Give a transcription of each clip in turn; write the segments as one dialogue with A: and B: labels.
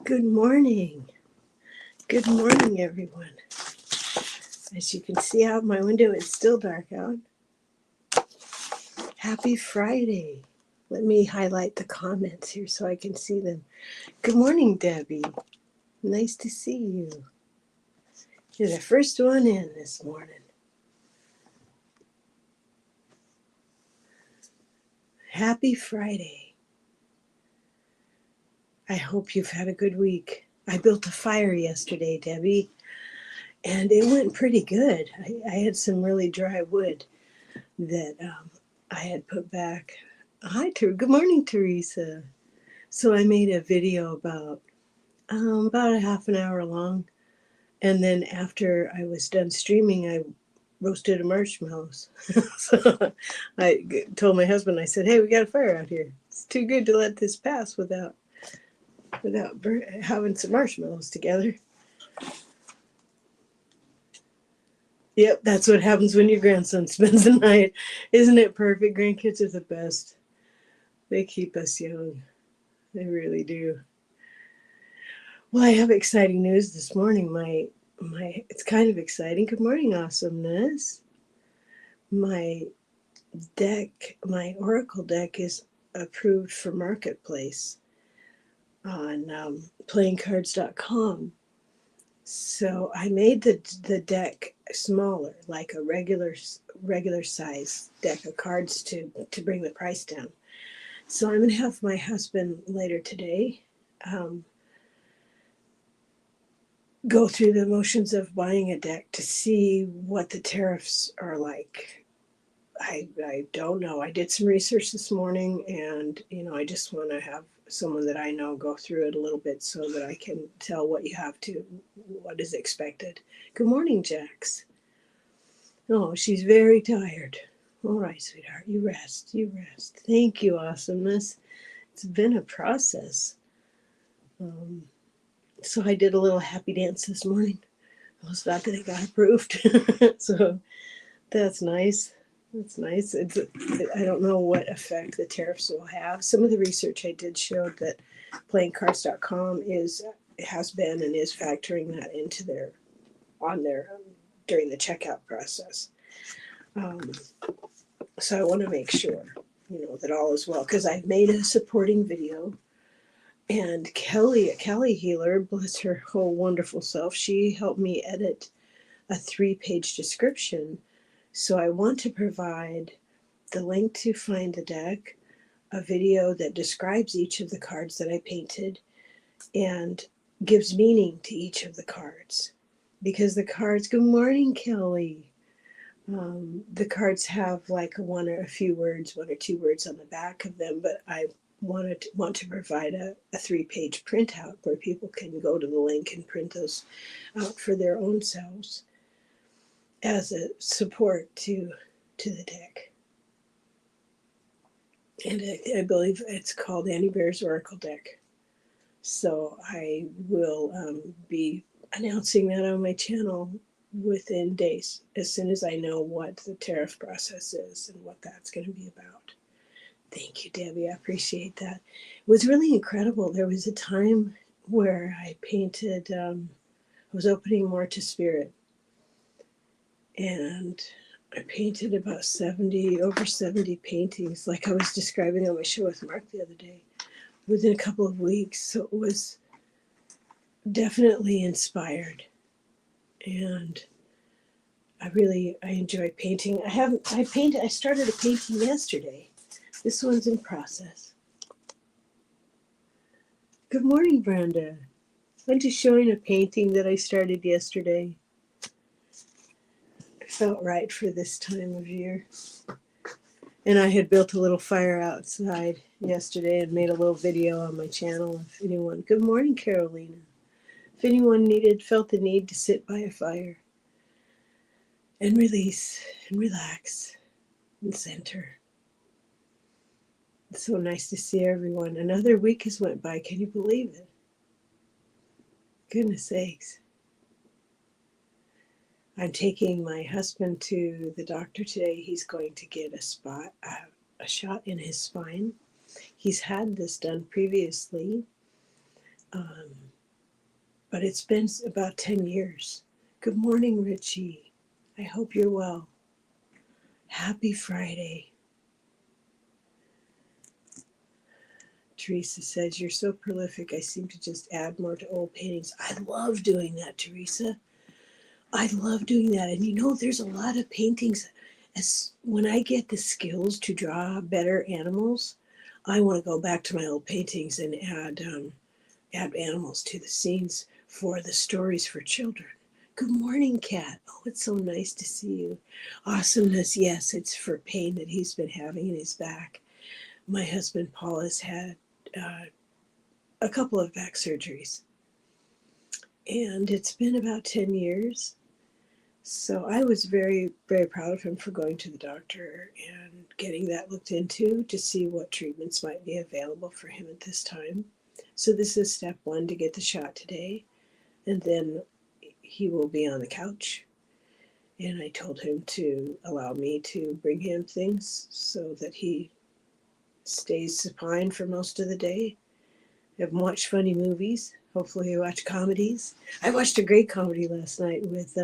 A: Good morning. Good morning, everyone. As you can see out my window, it's still dark out. Happy Friday. Let me highlight the comments here so I can see them. Good morning, Debbie. Nice to see you. You're the first one in this morning. Happy Friday. I hope you've had a good week. I built a fire yesterday, Debbie, and it went pretty good. I had some really dry wood that I had put back. Hi, good morning, Teresa. So I made a video about a half an hour long, and then after I was done streaming, I roasted a marshmallows. So I told my husband, I said, "Hey, we got a fire out here. It's too good to let this pass without having some marshmallows together." Yep, that's what happens when your grandson spends the night. Isn't it perfect? Grandkids are the best. They keep us young. They really do. Well, I have exciting news this morning. My it's kind of exciting. Good morning, awesomeness. My my Oracle deck is approved for Marketplace on playingcards.com. So I made the deck smaller, like a regular size deck of cards to bring the price down. So I'm gonna have my husband later today go through the motions of buying a deck to see what the tariffs are like. I don't know. I did some research this morning, and I just want to have someone that I know go through it a little bit so that I can tell what what is expected. Good morning, Jax. Oh, she's very tired. All right, sweetheart, you rest. You rest. Thank you, awesomeness. It's been a process. Um, so I did a little happy dance this morning. I was glad that it got approved. So that's nice. That's nice. I don't know what effect the tariffs will have. Some of the research I did showed that playingcards.com has been and is factoring that into their during the checkout process. Um, so I want to make sure that all is well, because I've made a supporting video, and Kelly Healer, bless her whole wonderful self, she helped me edit a 3-page description. So I want to provide the link to find the deck, a video that describes each of the cards that I painted and gives meaning to each of the cards. Because the cards, good morning, Kelly. The cards have like one or two words on the back of them, but I want to provide a 3-page printout where people can go to the link and print those out for their own selves as a support to the deck. And I believe it's called Annie Bear's Oracle Deck. So I will be announcing that on my channel within days, as soon as I know what the tariff process is and what that's going to be about. Thank you, Debbie. I appreciate that. It was really incredible. There was a time where I painted, I was opening more to spirit, and I painted about over 70 paintings, like I was describing on my show with Mark the other day, within a couple of weeks. So it was definitely inspired, and I enjoy painting. I started a painting yesterday. This one's in process. Good morning, Brenda. I'm just showing a painting that I started yesterday. It felt right for this time of year. And I had built a little fire outside yesterday and made a little video on my channel. Good morning, Carolina. If anyone felt the need to sit by a fire and release and relax and center. It's so nice to see everyone. Another week has went by. Can you believe it? Goodness sakes. I'm taking my husband to the doctor today. He's going to get a shot in his spine. He's had this done previously. but it's been about 10 years. Good morning, Richie. I hope you're well. Happy Friday. Teresa says, you're so prolific. I seem to just add more to old paintings. I love doing that, Teresa. I love doing that. And you know, there's a lot of paintings. When I get the skills to draw better animals, I want to go back to my old paintings and add animals to the scenes for the stories for children. Good morning, Kat. Oh, it's so nice to see you. Awesomeness, yes, it's for pain that he's been having in his back. My husband, Paul, has had a couple of back surgeries. And it's been about 10 years. So I was very, very proud of him for going to the doctor and getting that looked into to see what treatments might be available for him at this time. So this is step one, to get the shot today. And then he will be on the couch. And I told him to allow me to bring him things so that he stays supine for most of the day. I haven't watched funny movies. Hopefully I watch comedies. I watched a great comedy last night with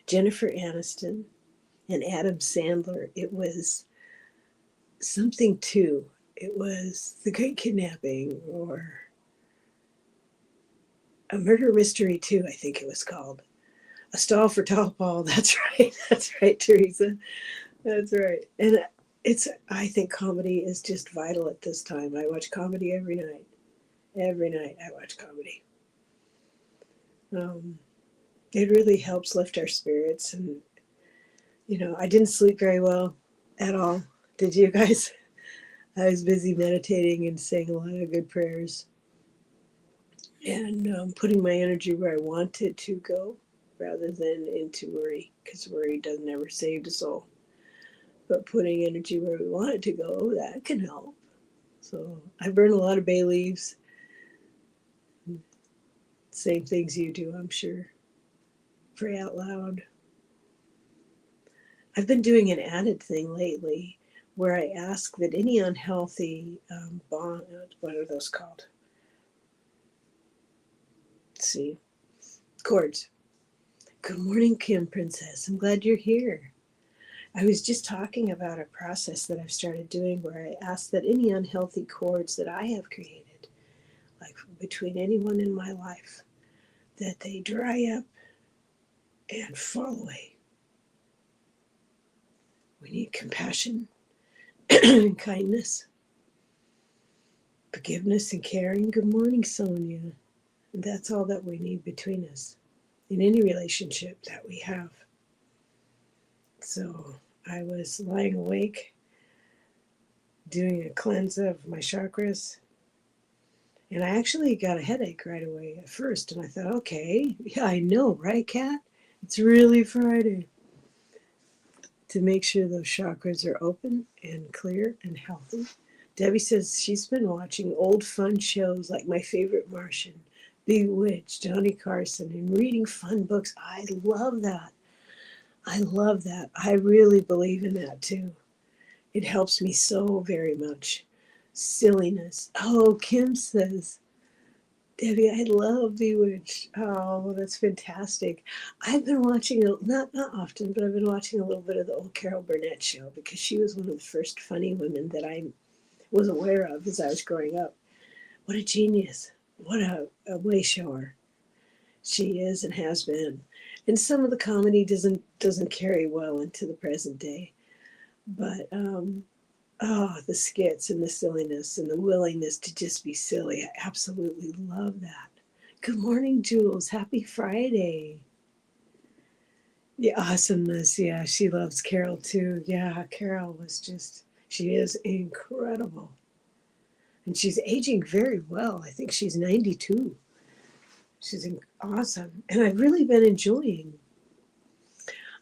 A: Jennifer Aniston and Adam Sandler. It was something too. It was The Great Kidnapping or A Murder Mystery 2, I think it was called. A Stall for Tall Paul. That's right. That's right, Teresa. That's right. And I think comedy is just vital at this time. I watch comedy every night. Every night I watch comedy. It really helps lift our spirits. And, you know, I didn't sleep very well at all. Did you guys? I was busy meditating and saying a lot of good prayers and putting my energy where I want it to go rather than into worry, because worry doesn't ever save the soul. But putting energy where we want it to go, that can help. So I burn a lot of bay leaves. Same things you do, I'm sure. Pray out loud. I've been doing an added thing lately where I ask that any unhealthy bond, what are those called? Let's see, cords. Good morning, Kim Princess. I'm glad you're here. I was just talking about a process that I've started doing where I ask that any unhealthy cords that I have created, like between anyone in my life, that they dry up and fall away. We need compassion and kindness, forgiveness and caring. Good morning, Sonia. And that's all that we need between us in any relationship that we have. So I was lying awake doing a cleanse of my chakras, and I actually got a headache right away at first. And I thought, okay, yeah, I know, right, Kat? It's really Friday. To make sure those chakras are open and clear and healthy. Debbie says she's been watching old fun shows like My Favorite Martian, Bewitched, Johnny Carson, and reading fun books. I love that. I love that. I really believe in that too. It helps me so very much. Silliness. Oh, Kim says, Debbie, I love Bewitched. Oh, well, that's fantastic. I've been watching, not often, but I've been watching a little bit of the old Carol Burnett show because she was one of the first funny women that I was aware of as I was growing up. What a genius. What a way shower she is and has been. And some of the comedy doesn't carry well into the present day. But the skits and the silliness and the willingness to just be silly. I absolutely love that. Good morning, Jules. Happy Friday. The awesomeness. Yeah, she loves Carol too. Yeah, Carol she is incredible. And she's aging very well. I think she's 92. She's awesome. And I've really been enjoying.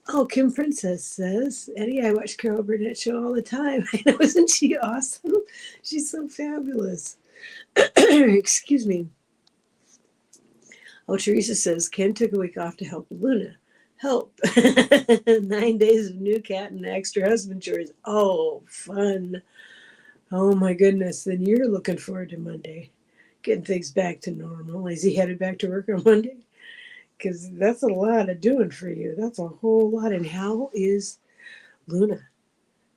A: Oh, Kim Princess says, Eddie, I watch Carol Burnett show all the time. I know, isn't she awesome? She's so fabulous. Excuse me. Oh, Teresa says, Ken took a week off to help Luna. Help. 9 days of new cat and extra husband chores. Oh, fun. Oh, my goodness. Then you're looking forward to Monday. getting things back to normal. Is he headed back to work on Monday? Because that's a lot of doing for you. That's a whole lot. And how is Luna?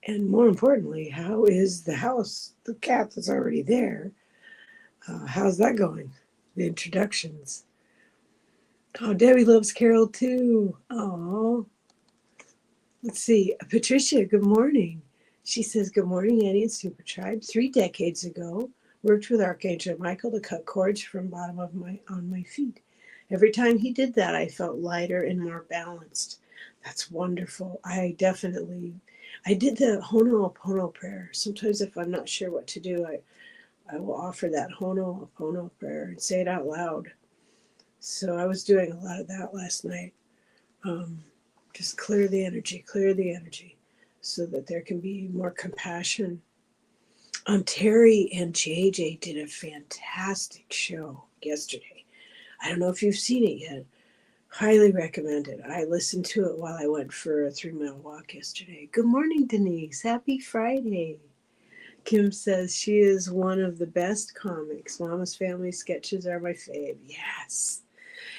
A: And more importantly, how is the house, the cat that's already there? How's that going? The introductions. Oh, Debbie loves Carol too. Oh, let's see. Patricia, good morning. She says, "Good morning, Annie and Super Tribe. 3 decades ago, worked with Archangel Michael to cut cords from bottom of my feet. Every time he did that, I felt lighter and more balanced." That's wonderful. I did the Ho'oponopono prayer. Sometimes if I'm not sure what to do, I will offer that Ho'oponopono prayer and say it out loud. So I was doing a lot of that last night. Just clear the energy, so that there can be more compassion. Terry and JJ did a fantastic show yesterday. I don't know if you've seen it yet. Highly recommend it. I listened to it while I went for a 3 mile walk yesterday. Good morning, Denise. Happy Friday. Kim says she is one of the best comics. Mama's Family sketches are my fave. Yes.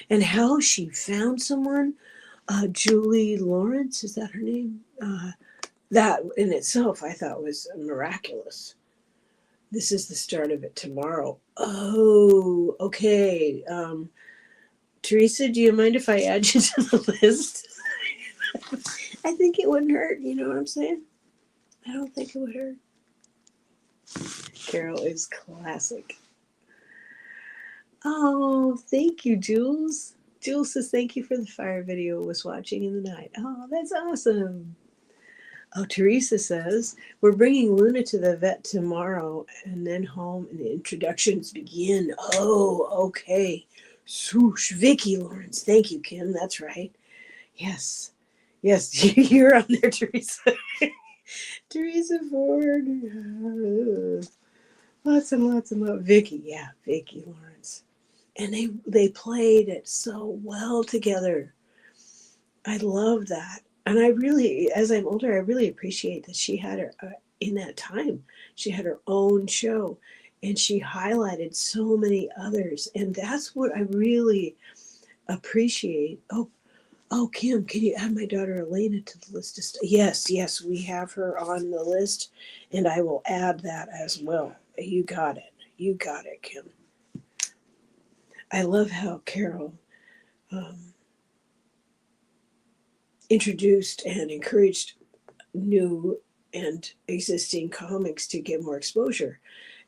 A: And how she found someone, Julie Lawrence, is that her name? That in itself I thought was miraculous. This is the start of it tomorrow. Oh, okay. Teresa, do you mind if I add you to the list? I think it wouldn't hurt. You know what I'm saying? I don't think it would hurt. Carol is classic. Oh, thank you, Jules. Jules says, "Thank you for the fire video. Was watching in the night." Oh, that's awesome. Oh, Teresa says, "We're bringing Luna to the vet tomorrow and then home and the introductions begin." Oh, okay. Swoosh. Vicky Lawrence. Thank you, Kim. That's right. Yes. Yes, you're on there, Teresa. Teresa Ford. Lots and lots and lots. Vicky. Yeah, Vicky Lawrence. And they played it so well together. I love that. And I really, as I'm older, I really appreciate that she had her, in that time, she had her own show and she highlighted so many others. And that's what I really appreciate. Oh, Kim, can you add my daughter Elena to the list? Yes, we have her on the list and I will add that as well. You got it. You got it, Kim. I love how Carol introduced and encouraged new and existing comics to get more exposure.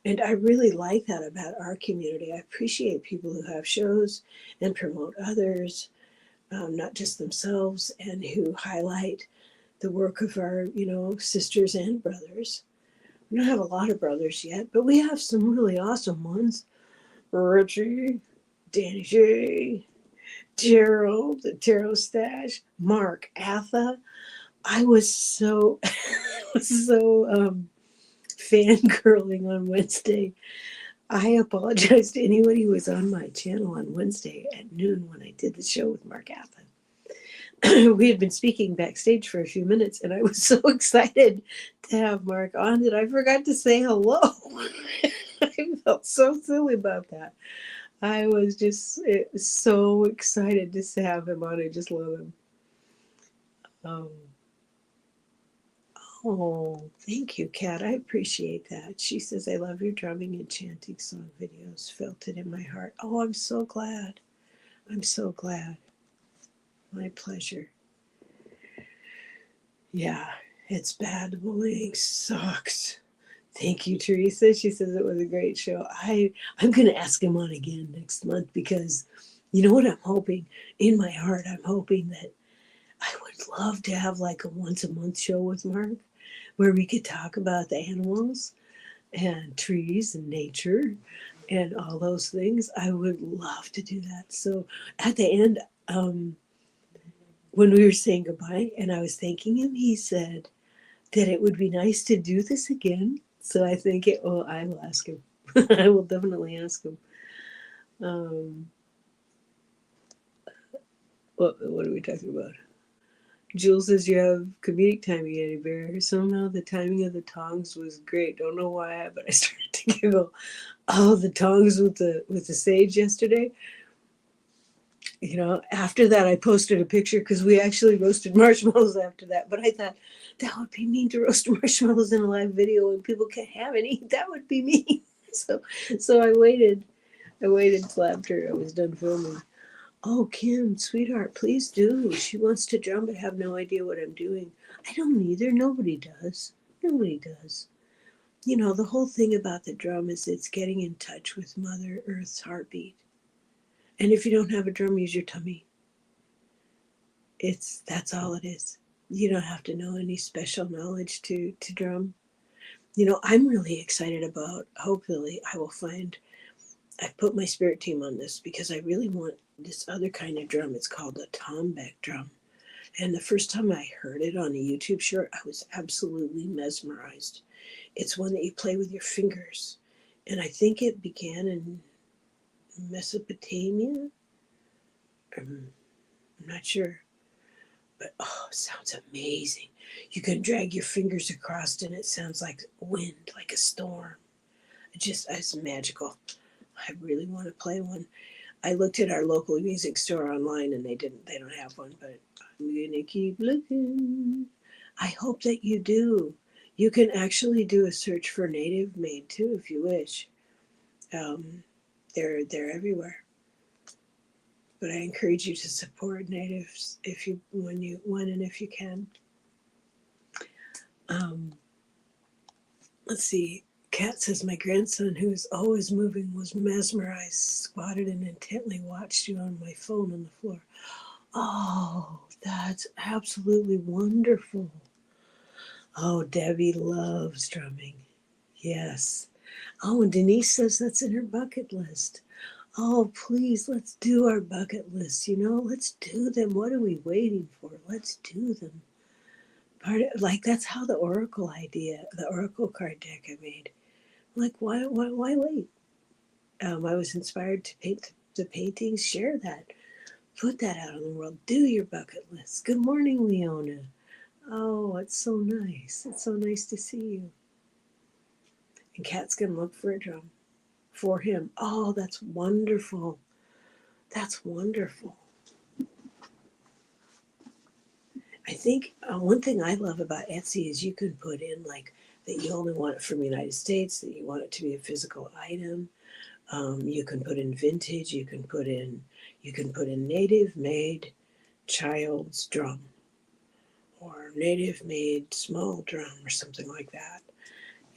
A: And I really like that about our community. I appreciate people who have shows and promote others, not just themselves, and who highlight the work of our, sisters and brothers. We don't have a lot of brothers yet, but we have some really awesome ones. Richie, Danny J, Gerald, the Tarot Stash, Mark Atha. I was so fangirling on Wednesday. I apologize to anyone who was on my channel on Wednesday at noon when I did the show with Mark Atha. We had been speaking backstage for a few minutes, and I was so excited to have Mark on that I forgot to say hello. I felt so silly about that. I was just so excited to have him on. I just love him. Oh, thank you, Kat. I appreciate that. She says, "I love your drumming and chanting song videos. Felt it in my heart." Oh, I'm so glad. I'm so glad. My pleasure. Yeah, it's bad. The bullying sucks. Thank you, Teresa. She says it was a great show. I'm going to ask him on again next month because you know what I'm hoping? In my heart, I'm hoping that I would love to have like a once a month show with Mark where we could talk about the animals and trees and nature and all those things. I would love to do that. So at the end, when we were saying goodbye and I was thanking him, he said that it would be nice to do this again. So I think I will ask him. I will definitely ask him. What are we talking about? Jules says you have comedic timing, Eddie Bear. Somehow the timing of the tongs was great. Don't know why, but I started to giggle. Oh, the tongs with the sage yesterday. You know, after that, I posted a picture because we actually roasted marshmallows after that. But I thought that would be mean to roast marshmallows in a live video and people can't have any. That would be mean. So, so I waited. I waited till after I was done filming. Oh, Kim, sweetheart, please do. She wants to drum but have no idea what I'm doing. I don't either. Nobody does. Nobody does. You know, the whole thing about the drum is it's getting in touch with Mother Earth's heartbeat. And if you don't have a drum, use your tummy. That's all it is. You don't have to know any special knowledge to drum. You know, I'm really excited about, hopefully I will find, I've put my spirit team on this because I really want this other kind of drum. It's called a Tombeck drum. And the first time I heard it on a YouTube short, I was absolutely mesmerized. It's one that you play with your fingers. And I think it began in Mesopotamia. I'm not sure. But oh, it sounds amazing. You can drag your fingers across and it sounds like wind, like a storm. It's magical. I really want to play one. I looked at our local music store online and they don't have one, but I'm gonna keep looking. I hope that you do. You can actually do a search for native made too if you wish. They're everywhere. But I encourage you to support natives when and if you can. Let's see. Kat says, my grandson, who is always moving, was mesmerized, squatted and intently watched you on my phone on the floor. Oh, that's absolutely wonderful. Oh, Debbie loves drumming. Yes. Oh, and Denise says that's in her bucket list. Oh, please, let's do our bucket list. You know, let's do them. What are we waiting for? Let's do them. That's how the Oracle card deck I made. Like, why wait? I was inspired to paint the paintings. Share that. Put that out in the world. Do your bucket list. Good morning, Leona. Oh, it's so nice. It's so nice to see you. And Kat's gonna look for a drum for him. Oh, that's wonderful. That's wonderful. I think one thing I love about Etsy is you can put in like that you only want it from the United States, that you want it to be a physical item. You can put in vintage. You can put in native made child's drum or native made small drum or something like that.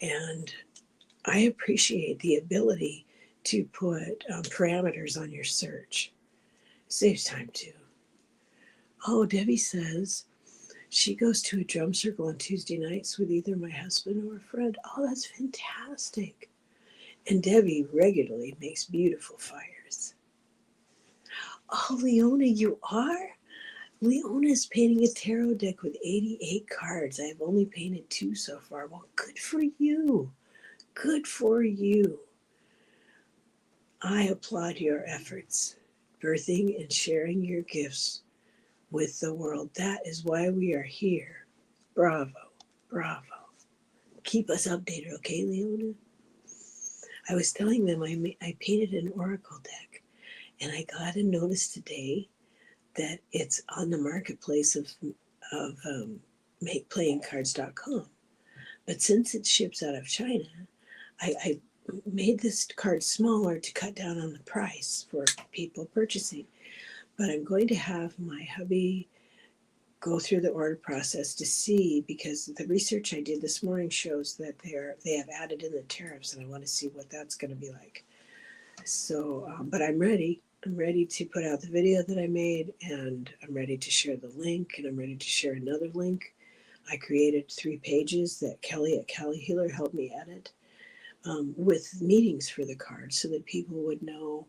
A: And I appreciate the ability to put parameters on your search. Saves time too. Oh, Debbie says she goes to a drum circle on Tuesday nights with either my husband or a friend. Oh, that's fantastic. And Debbie regularly makes beautiful fires. Oh, Leona, you are? Leona's painting a tarot deck with 88 cards. I've only painted 2 so far. Well, good for you. Good for you. I applaud your efforts, birthing and sharing your gifts with the world. That is why we are here. Bravo. Bravo. Keep us updated, okay, Leona? I was telling them I painted an oracle deck, and I got a notice today that it's on the marketplace of MakePlayingCards.com. But since it ships out of China, I made this card smaller to cut down on the price for people purchasing. But I'm going to have my hubby go through the order process to see, because the research I did this morning shows that they have added in the tariffs, and I want to see what that's going to be like. So, but I'm ready. I'm ready to put out the video that I made, and I'm ready to share the link, and I'm ready to share another link. I created 3 pages that Kelly at Kelly Healer helped me edit with meetings for the card so that people would know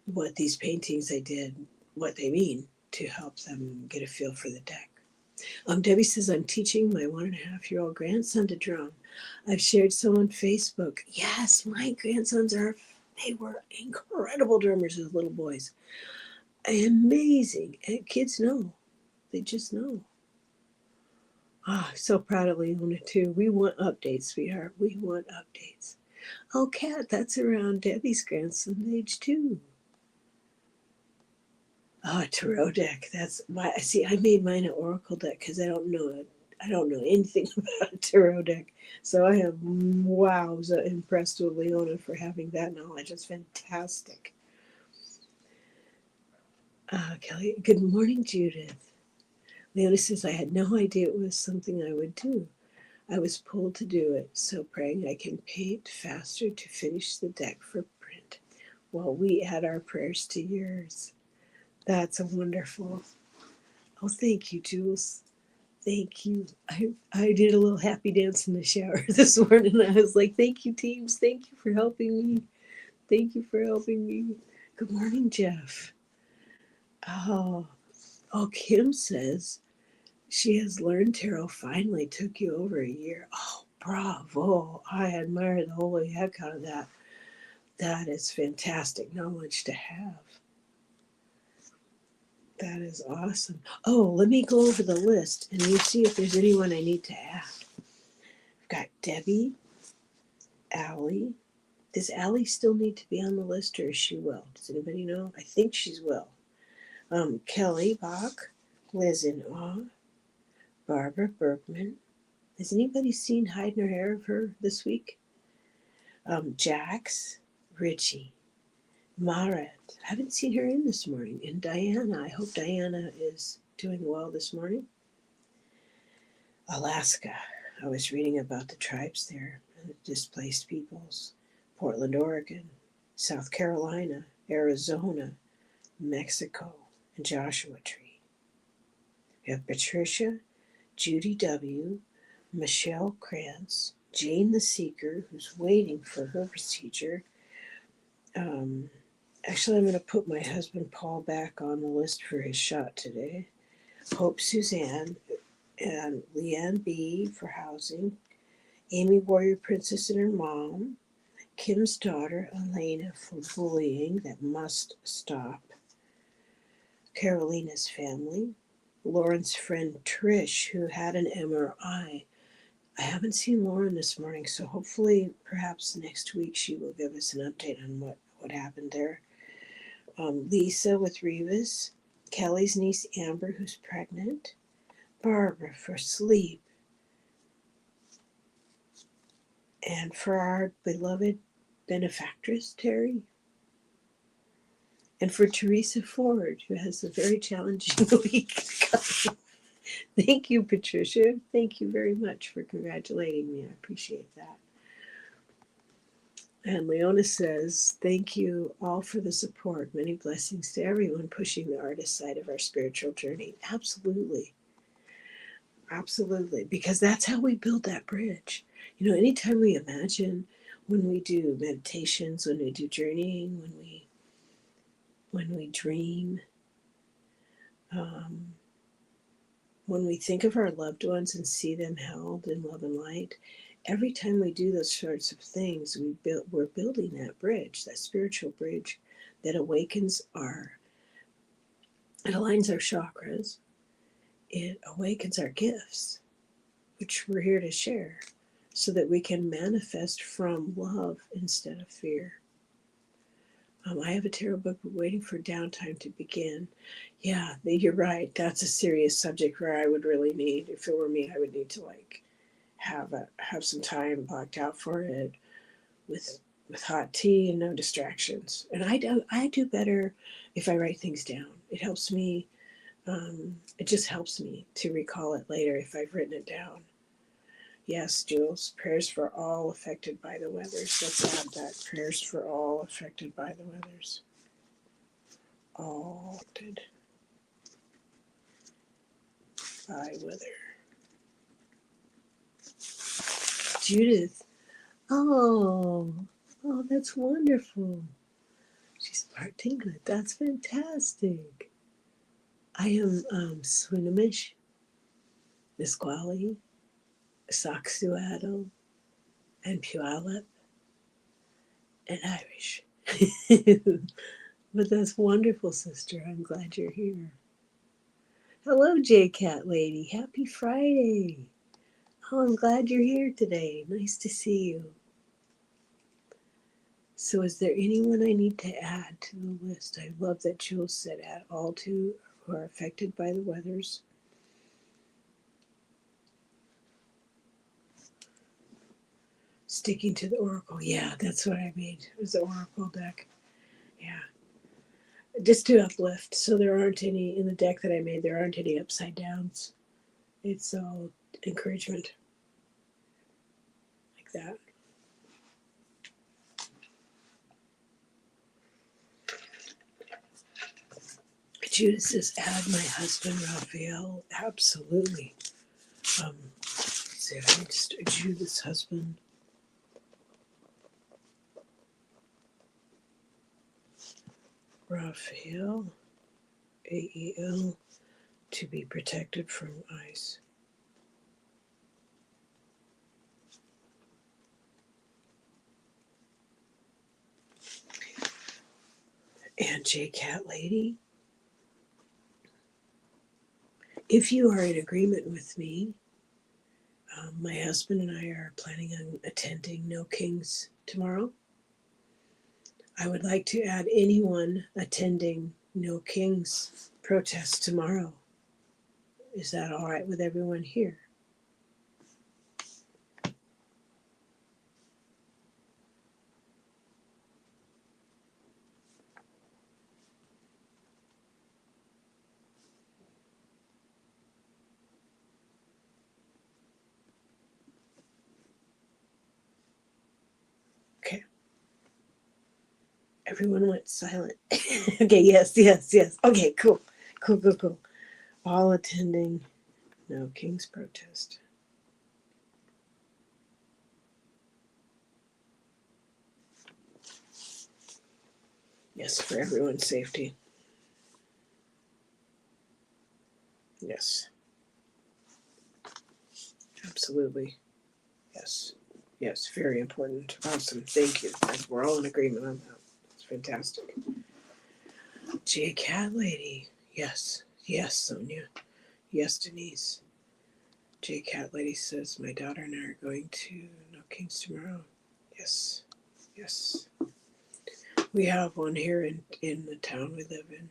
A: what these paintings I did, what they mean, to help them get a feel for the deck. Debbie says, I'm teaching my 1.5-year-old grandson to drum. I've shared some on Facebook. Yes, my grandsons they were incredible drummers as little boys. Amazing. And kids know. They just know. So proud of Leona too. We want updates, sweetheart. We want updates. Oh, Kat, that's around Debbie's grandson's age too. Oh, tarot deck. That's why. See, I made mine an oracle deck because I don't know it. I don't know anything about a tarot deck. So I am wowza impressed with Leona for having that knowledge. It's fantastic. Kelly, good morning, Judith. Leona says, I had no idea it was something I would do. I was pulled to do it, so praying I can paint faster to finish the deck for print. Well, we add our prayers to yours. That's a wonderful. Oh, thank you, Jules. Thank you. I did a little happy dance in the shower this morning. I was like, thank you, teams. Thank you for helping me. Thank you for helping me. Good morning, Jeff. Oh, Kim says she has learned tarot finally. Took you over a year. Oh, bravo. I admire the holy heck out of that. That is fantastic knowledge to have. That is awesome. Oh, let me go over the list and you see if there's anyone I need to add. I've got Debbie, Allie. Does Allie still need to be on the list or is she well? Does anybody know? I think she's well. Kelly Bach, Liz in Awe, Barbara Bergman. Has anybody seen hide nor hair of her this week? Jax, Richie, Maret. I haven't seen her in this morning. And Diana. I hope Diana is doing well this morning. Alaska. I was reading about the tribes there, the displaced peoples. Portland, Oregon, South Carolina, Arizona, Mexico, and Joshua Tree. We have Patricia, Judy W., Michelle Krantz, Jane the Seeker, who's waiting for her procedure. Actually, I'm going to put my husband Paul back on the list for his shot today. Hope Suzanne and Leanne B. for housing. Amy Warrior Princess and her mom. Kim's daughter Elena for bullying that must stop. Carolina's family. Lauren's friend Trish, who had an MRI. I haven't seen Lauren this morning, so hopefully perhaps next week she will give us an update on what happened there. Lisa with Rivas, Kelly's niece Amber, who's pregnant, Barbara for sleep, and for our beloved benefactress, Terry, and for Teresa Ford, who has a very challenging week. Thank you, Patricia. Thank you very much for congratulating me. I appreciate that. And Leona says, thank you all for the support. Many blessings to everyone pushing the artist side of our spiritual journey. Absolutely. Absolutely. Because that's how we build that bridge. You know, anytime we imagine, when we do meditations, when we do journeying, when we dream, when we think of our loved ones and see them held in love and light, every time we do those sorts of things, we're building that bridge, that spiritual bridge that awakens it aligns our chakras, it awakens our gifts, which we're here to share, so that we can manifest from love instead of fear. I have a tarot book waiting for downtime to begin. Yeah, you're right. That's a serious subject where I would really need, if it were me, I would need to have some time blocked out for it with hot tea and no distractions. And I do better if I write things down. It helps me. It just helps me to recall it later if I've written it down. Yes, Jules, prayers for all affected by the weathers. Let's add that. Prayers for all affected by the weathers. All affected by weather. Judith. Oh, that's wonderful. She's part Tlingit. That's fantastic. I am Swinomish, Nisqually, Saxuado, and Puyallup, and Irish. But that's wonderful, sister. I'm glad you're here. Hello, J-Cat lady. Happy Friday. Oh, I'm glad you're here today. Nice to see you. So is there anyone I need to add to the list? I love that Jules said add all to who are affected by the weathers. Sticking to the Oracle. Yeah, that's what I made. It was the Oracle deck. Yeah. Just to uplift. So there aren't any, in the deck that I made, there aren't any upside downs. It's all encouragement like that. Judith says, add my husband, Raphael. Absolutely. Let's see, I just, Judith's husband. Raphael, AEL, to be protected from ice. And J-Cat lady, if you are in agreement with me, my husband and I are planning on attending No Kings tomorrow. I would like to add anyone attending No Kings protest tomorrow. Is that all right with everyone here? Okay. Everyone went silent. Okay, yes. Okay, cool. All attending No Kings protest. Yes, for everyone's safety. Yes. Absolutely. Yes. Yes, very important. Awesome. Thank you. We're all in agreement on that. It's fantastic. J-Cat lady. Yes. Yes, Sonia. Yes, Denise. J-Cat lady says my daughter and I are going to No Kings tomorrow. Yes. Yes. We have one here in the town we live in.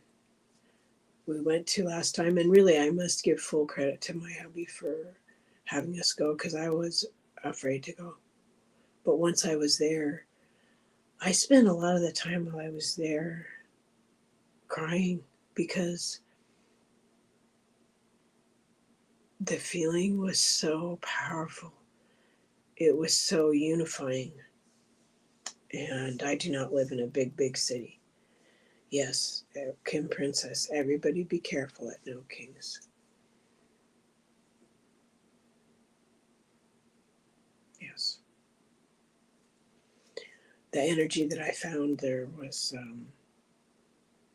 A: We went to last time, and really I must give full credit to my hubby for having us go because I was afraid to go. But once I was there, I spent a lot of the time while I was there crying because the feeling was so powerful. It was so unifying. And I do not live in a big city. Yes, Kim Princess, everybody be careful at No Kings. Yes. The energy that I found there was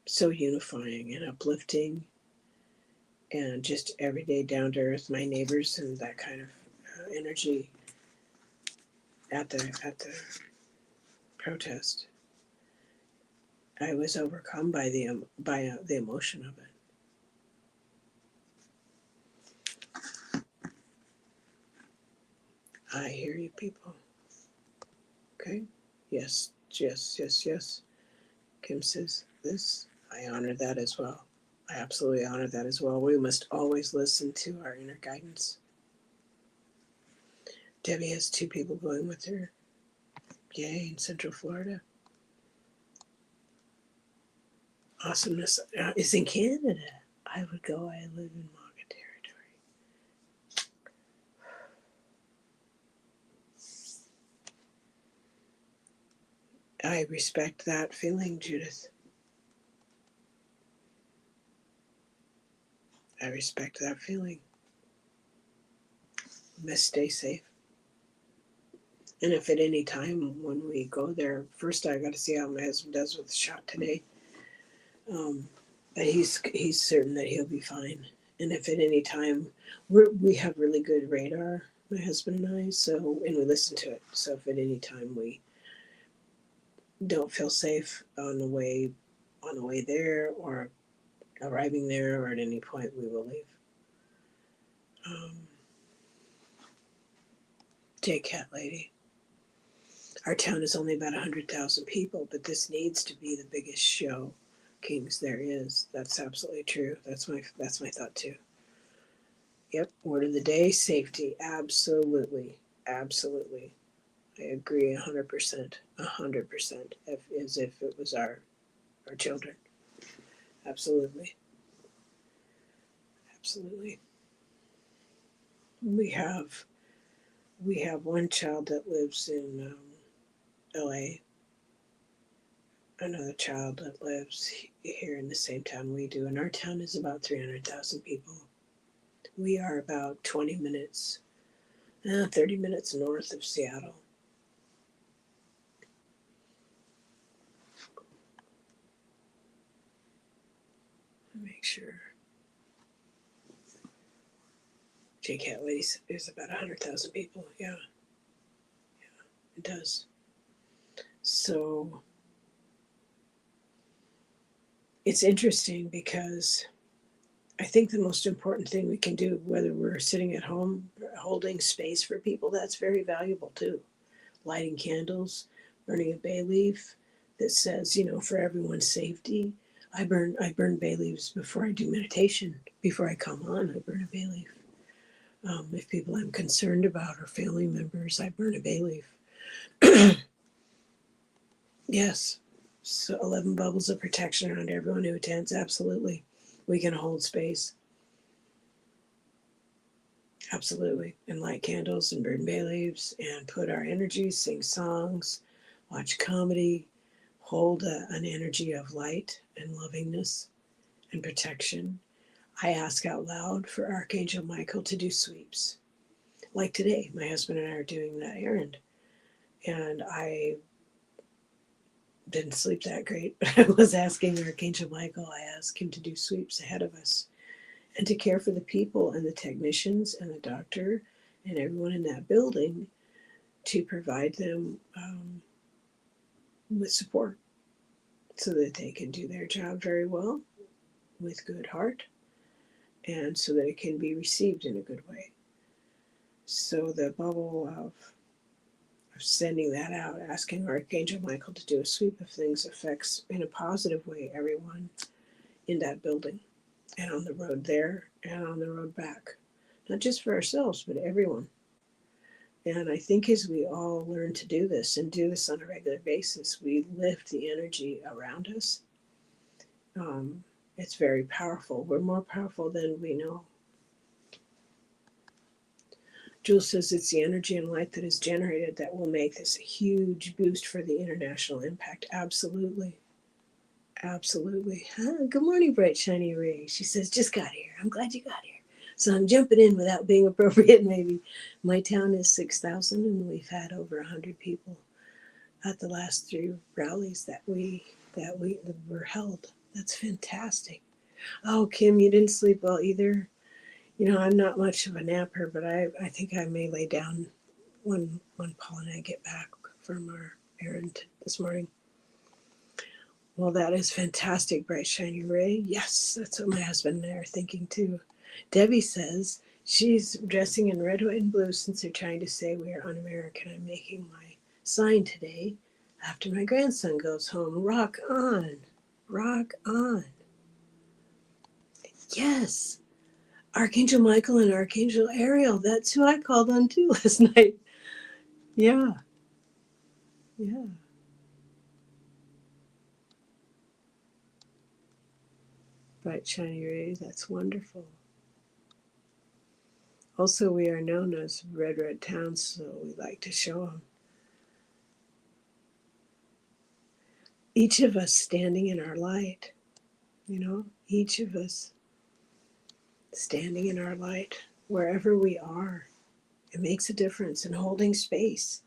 A: so unifying and uplifting and just everyday down to earth, my neighbors and that kind of energy at the protest. I was overcome by the emotion of it. I hear you, people. Okay. Yes. Kim says this. I honor that as well. I absolutely honor that as well. We must always listen to our inner guidance. Debbie has 2 people going with her. Yay, in Central Florida. Awesomeness is in Canada. I would go. I live in Manga territory. I respect that feeling, Judith. I respect that feeling. Must stay safe. And if at any time when we go there, first I got to see how my husband does with the shot today. But he's certain that he'll be fine. And if at any time we have really good radar, my husband and I, so and we listen to it. So if at any time we don't feel safe on the way there, or arriving there or at any point we will leave. J-Cat Lady. Our town is only about 100,000 people, but this needs to be the biggest show Kings there is. That's absolutely true. That's my thought too. Yep. Word of the day: safety. Absolutely, absolutely. I agree 100%. 100%. As if it was our children. Absolutely, absolutely. We have one child that lives in L.A. Another child that lives here in the same town we do, and our town is about 300,000 people. We are about 20 minutes, 30 minutes north of Seattle. Make sure. J-Cat Lady is about 100,000 people. Yeah, it does. So it's interesting because I think the most important thing we can do, whether we're sitting at home holding space for people, that's very valuable too. Lighting candles, burning a bay leaf that says, for everyone's safety. I burn bay leaves before I do meditation. Before I come on, I burn a bay leaf. If people I'm concerned about or family members, I burn a bay leaf. Yes. So 11 bubbles of protection around everyone who attends. Absolutely. We can hold space. Absolutely. And light candles and burn bay leaves and put our energy, sing songs, watch comedy, hold an energy of light and lovingness and protection. I ask out loud for Archangel Michael to do sweeps. Like today, my husband and I are doing that errand. And I didn't sleep that great, but I was asking Archangel Michael, I asked him to do sweeps ahead of us and to care for the people and the technicians and the doctor and everyone in that building, to provide them with support so that they can do their job very well with good heart, and so that it can be received in a good way. So the bubble of sending that out, asking Archangel Michael to do a sweep of things, affects in a positive way everyone in that building and on the road there and on the road back. Not just for ourselves, but everyone. And I think as we all learn to do this and do this on a regular basis, we lift the energy around us. It's very powerful. We're more powerful than we know. Jules says it's the energy and light that is generated that will make this a huge boost for the international impact. Absolutely. Absolutely. Good morning, bright, shiny ray. She says, just got here. I'm glad you got here. So I'm jumping in without being appropriate, maybe. My town is 6,000, and we've had over 100 people at the last 3 rallies that were held. That's fantastic. Oh, Kim, you didn't sleep well either. I'm not much of a napper, but I think I may lay down when Paul and I get back from our errand this morning. Well, that is fantastic, bright, shiny ray. Yes, that's what my husband and I are thinking too. Debbie says she's dressing in red, white, and blue since they're trying to say we are un-American. I'm making my sign today after my grandson goes home. Rock on. Rock on. Yes. Archangel Michael and Archangel Ariel. That's who I called on too last night. Yeah. Yeah. Bright, shiny rays. That's wonderful. Also, we are known as Red Towns, so we like to show them. Each of us standing in our light, each of us standing in our light, wherever we are, it makes a difference in holding space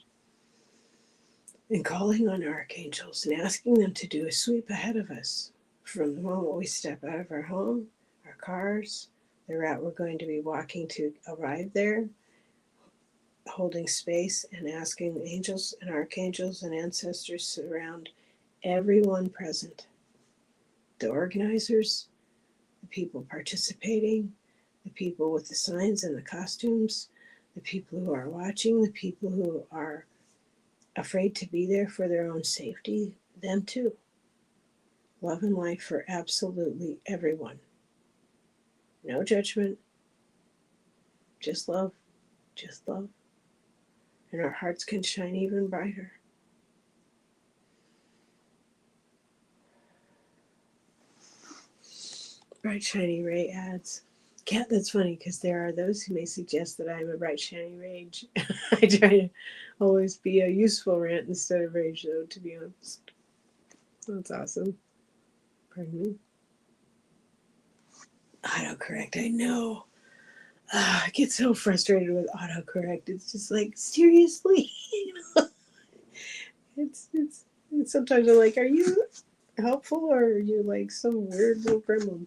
A: and calling on archangels and asking them to do a sweep ahead of us from the moment we step out of our home, our cars, the route we're going to be walking to arrive there, holding space and asking angels and archangels and ancestors to surround everyone present, the organizers, people participating, the people with the signs and the costumes, the people who are watching, the people who are afraid to be there for their own safety, them too. Love and light for absolutely everyone. No judgment, just love, just love. And our hearts can shine even brighter. Bright shiny ray adds. Yeah, that's funny because there are those who may suggest that I'm a bright shiny rage. I try to always be a useful rant instead of rage, though, to be honest. That's awesome. Pardon me. Autocorrect, I know. I get so frustrated with autocorrect. It's just like, seriously? it's sometimes I'm like, are you helpful or are you like some weird little gremlin?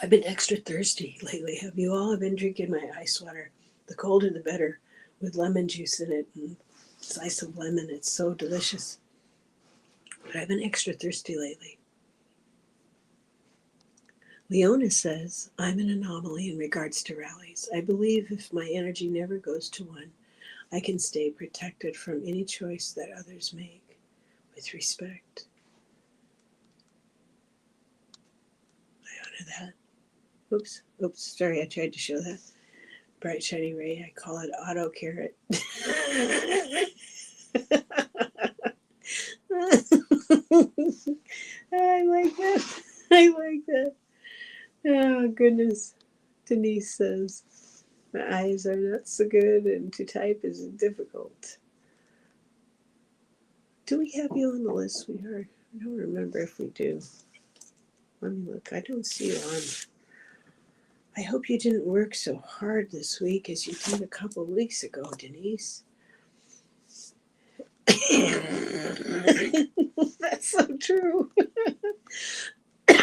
A: I've been extra thirsty lately. Have you all? I've been drinking my ice water. The colder the better, with lemon juice in it and slice of lemon. It's so delicious. But I've been extra thirsty lately. Leona says, I'm an anomaly in regards to rallies. I believe if my energy never goes to one, I can stay protected from any choice that others make with respect. I honor that. Oops, sorry, I tried to show that. Bright shiny ray, I call it auto carrot. I like that. I like that. Oh, goodness. Denise says, my eyes are not so good and to type is difficult. Do we have you on the list, sweetheart? I don't remember if we do. Let me look. I don't see you on. I hope you didn't work so hard this week as you did a couple of weeks ago, Denise. That's so true.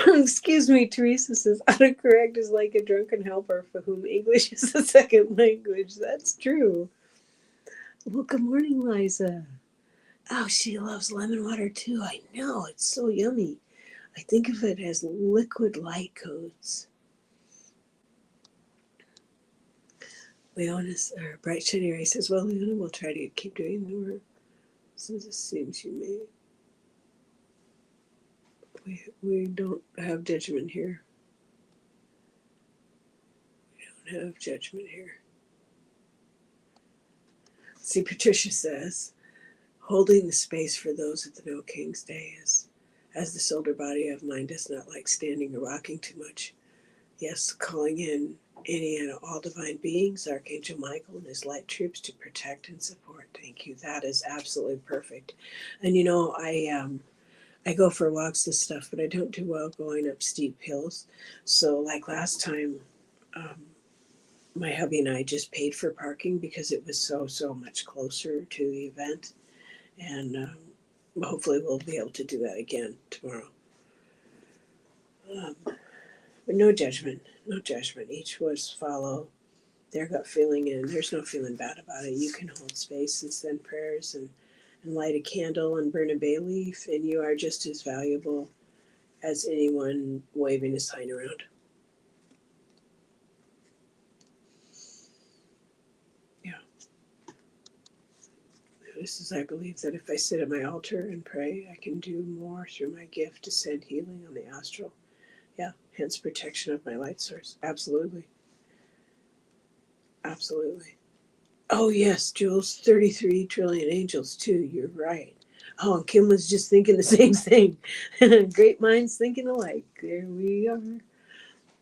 A: Excuse me, Teresa says autocorrect is like a drunken helper for whom English is a second language. That's true. Well, good morning, Liza. Oh, she loves lemon water too. I know, it's so yummy. I think of it as liquid light codes. Leona, or Bright Shiny Ray says, well, Leona will try to keep doing the work since it seems you may. We don't have judgment here. We don't have judgment here. See, Patricia says, holding the space for those at the No King's Day is, as this older body of mine does not like standing or rocking too much. Yes, calling in any and all divine beings, Archangel Michael and his light troops to protect and support. Thank you. That is absolutely perfect. And you know, I go for walks and stuff, but I don't do well going up steep hills. So like last time, my hubby and I just paid for parking because it was so much closer to the event. And hopefully we'll be able to do that again tomorrow. But no judgment, no judgment. Each was follow their gut feeling, and there's no feeling bad about it. You can hold space and send prayers and light a candle and burn a bay leaf, and you are just as valuable as anyone waving a sign around. Yeah. This is, I believe that if I sit at my altar and pray, I can do more through my gift to send healing on the astral. Yeah, hence protection of my light source. Absolutely. Absolutely. Oh, yes, Jules, 33 trillion angels, too. You're right. Oh, and Kim was just thinking the same thing. Great minds thinking alike. There we are.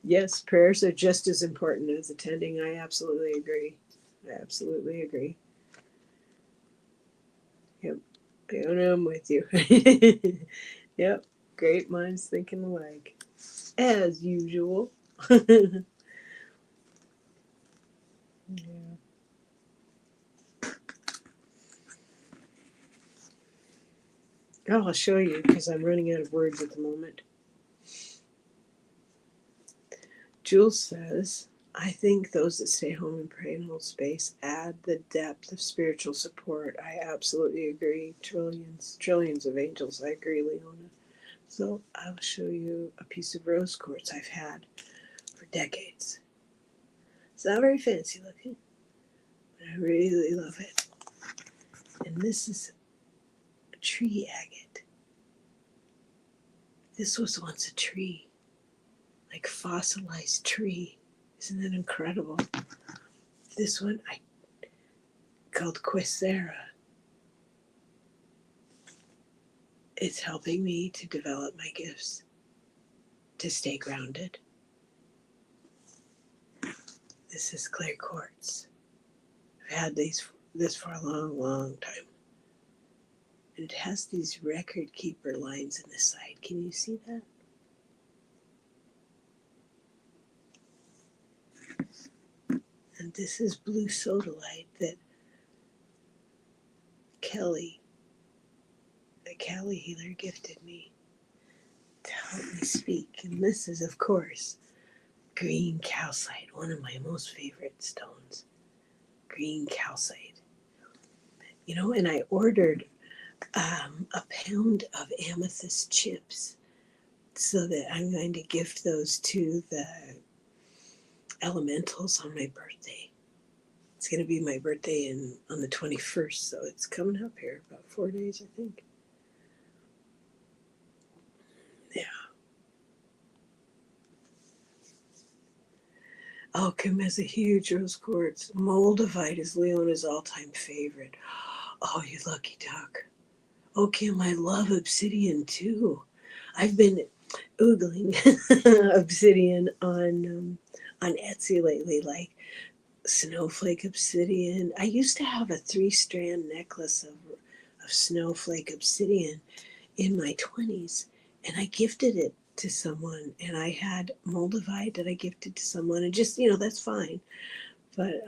A: Yes, prayers are just as important as attending. I absolutely agree. I absolutely agree. Yep. Fiona, I'm with you. Yep. Great minds thinking alike. As usual. Yeah. Oh, I'll show you because I'm running out of words at the moment. Jules says, I think those that stay home and pray and hold space add the depth of spiritual support. I absolutely agree. Trillions of angels. I agree, Leona. So I'll show you a piece of rose quartz I've had for decades. It's not very fancy looking, but I really love it. And this is a tree agate. This was once a tree, like fossilized tree. Isn't that incredible? This one I called Quisera. It's helping me to develop my gifts, to stay grounded. This is clear quartz. I've had this for a long, long time. And it has these record keeper lines in the side. Can you see that? And this is blue sodalite that Kelly, the Cali healer, gifted me to help me speak. And this is, of course, green calcite, one of my most favorite stones. Green calcite. You know, and I ordered a pound of amethyst chips so that I'm going to gift those to the elementals on my birthday. It's going to be my birthday on the 21st, so it's coming up here, about 4 days, I think. Yeah. Oh, Kim has a huge rose quartz. Moldavite is Leona's all-time favorite. Oh, you lucky duck. Oh, Kim, I love obsidian too. I've been oogling obsidian on Etsy lately, like snowflake obsidian. I used to have a 3-strand necklace of snowflake obsidian in my 20s, and I gifted it to someone, and I had moldavite that I gifted to someone, and just, that's fine. But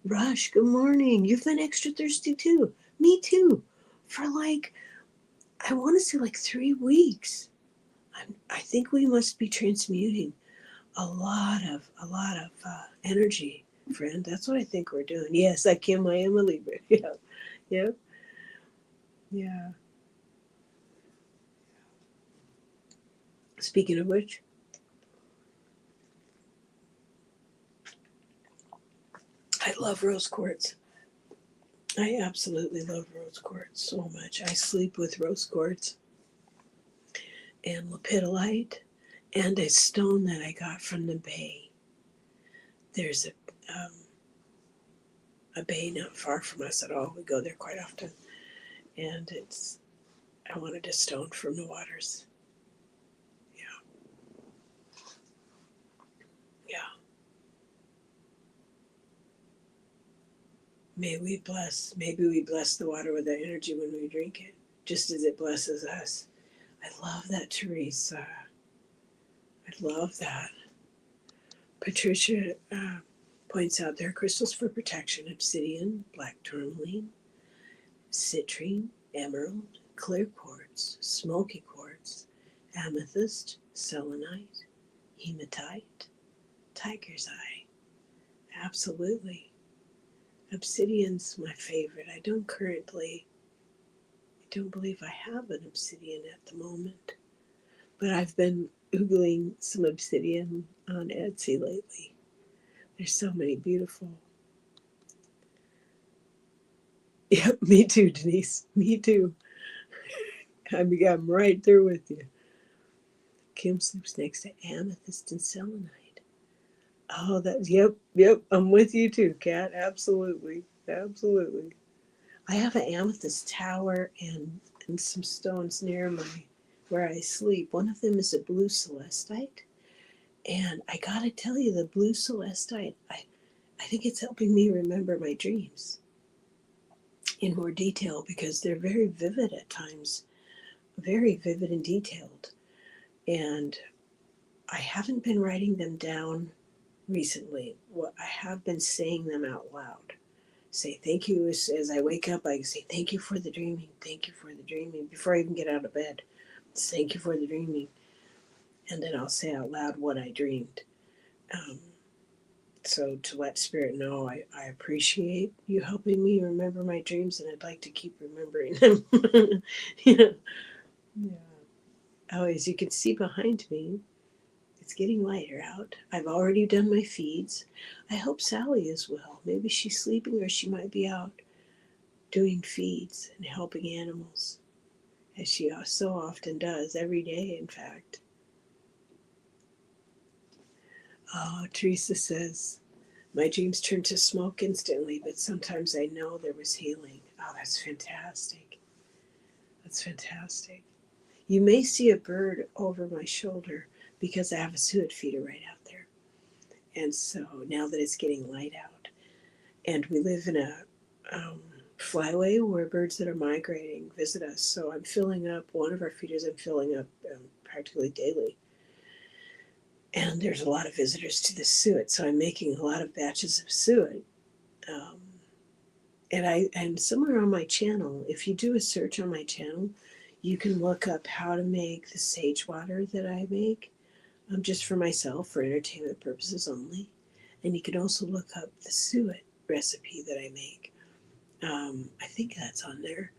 A: Rush, good morning. You've been extra thirsty too. Me too. For I want to say 3 weeks. I think we must be transmuting a lot of energy, friend. That's what I think we're doing. Yes, I am a Libra. Yeah, yeah, yeah. Speaking of which, I love rose quartz. I absolutely love rose quartz so much. I sleep with rose quartz and lepidolite and a stone that I got from the bay. There's a bay not far from us at all. We go there quite often, and I wanted a stone from the waters. Yeah, yeah. Maybe we bless the water with that energy when we drink it, just as it blesses us. I love that, Teresa. I love that. Patricia points out there are crystals for protection: obsidian, black tourmaline, citrine, emerald, clear quartz, smoky quartz, amethyst, selenite, hematite, tiger's eye. Absolutely. Obsidian's my favorite. I don't believe I have an obsidian at the moment, but I've been oogling some obsidian on Etsy lately. There's so many beautiful. Yep, me too, Denise. Me too. I'm right there with you. Kim sleeps next to amethyst and selenite. Oh, yep. I'm with you too, Kat. Absolutely. I have an amethyst tower and some stones near where I sleep. One of them is a blue celestite. And I gotta tell you, the blue celestite, I think it's helping me remember my dreams in more detail because they're very vivid at times, very vivid and detailed. And I haven't been writing them down recently. I have been saying them out loud. Say thank you as I wake up. I say thank you for the dreaming. Thank you for the dreaming before I even get out of bed. Thank you for the dreaming, and then I'll say out loud what I dreamed. Um, So to let spirit know, I appreciate you helping me remember my dreams, and I'd like to keep remembering them. Yeah. Yeah. Oh, as you can see behind me, it's getting lighter out. I've already done my feeds. I hope Sally is well. Maybe she's sleeping, or she might be out doing feeds and helping animals, as she so often does, every day, in fact. Oh, Teresa says, my dreams turn to smoke instantly, but sometimes I know there was healing. Oh, that's fantastic. That's fantastic. You may see a bird over my shoulder because I have a suet feeder right out there. And so now that it's getting light out, and we live in a flyway where birds that are migrating visit us, so I'm filling up one of our feeders. I'm filling up practically daily, and there's a lot of visitors to the suet, so I'm making a lot of batches of suet. Um, and somewhere on my channel, if you do a search on my channel, you can look up how to make the sage water that I make, just for myself, for entertainment purposes only. And you can also look up the suet recipe that I make. I think that's on there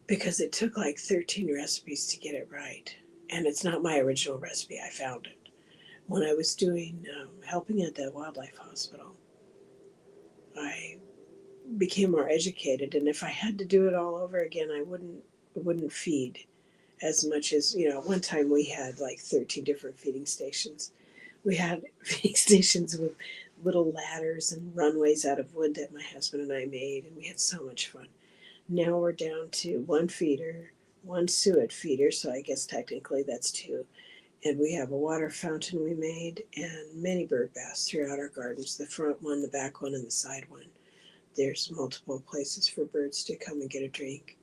A: because it took like 13 recipes to get it right. And it's not my original recipe, I found it when I was doing helping at the wildlife hospital. I became more educated, and if I had to do it all over again, I wouldn't feed as much as, one time we had like 13 different feeding stations. We had feeding stations with little ladders and runways out of wood that my husband and I made, and we had so much fun. Now we're down to one feeder, one suet feeder, so I guess technically that's two. And we have a water fountain we made and many bird baths throughout our gardens, the front one, the back one, and the side one. There's multiple places for birds to come and get a drink.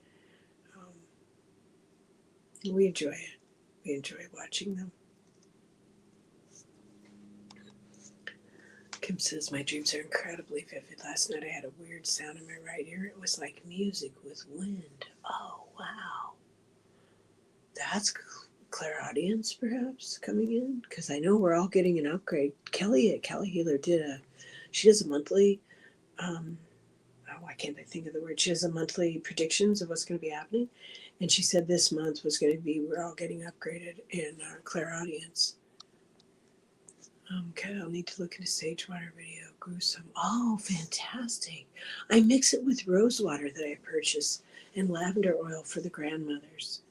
A: We enjoy it. We enjoy watching them. Kim says, my dreams are incredibly vivid. Last night I had a weird sound in my right ear. It was like music with wind. Oh, wow. That's clairaudience, perhaps, coming in? Because I know we're all getting an upgrade. Kelly at Kelly Healer she does a monthly, why can't I think of the word? She has a monthly predictions of what's going to be happening. And she said this month was going to be, we're all getting upgraded in clairaudience. Okay, I'll need to look at a sage water video. Gruesome. Oh, fantastic. I mix it with rose water that I purchased and lavender oil for the grandmothers.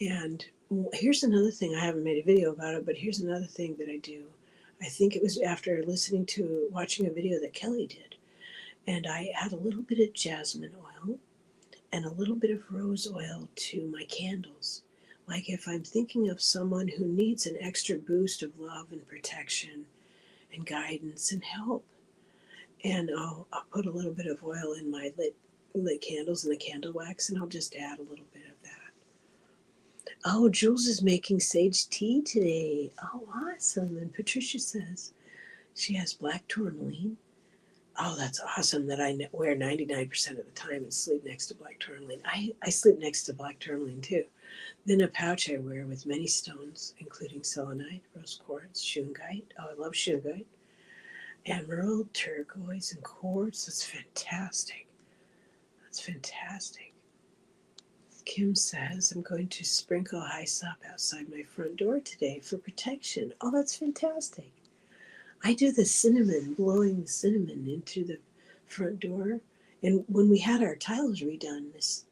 A: And here's another thing. I haven't made a video about it, but here's another thing that I do. I think it was after watching a video that Kelly did. And I add a little bit of jasmine oil and a little bit of rose oil to my candles. Like if I'm thinking of someone who needs an extra boost of love and protection and guidance and help. And I'll put a little bit of oil in my lit candles and the candle wax, and I'll just add a little bit of that. Oh, Jules is making sage tea today. Oh, awesome. And Patricia says she has black tourmaline. Oh, that's awesome that I wear 99% of the time and sleep next to black tourmaline. I sleep next to black tourmaline too. Then a pouch I wear with many stones, including selenite, rose quartz, shungite. Oh, I love shungite. Emerald, turquoise, and quartz. That's fantastic. That's fantastic. Kim says, I'm going to sprinkle hyssop outside my front door today for protection. Oh, that's fantastic. I do the cinnamon, blowing the cinnamon into the front door. And when we had our tiles redone, this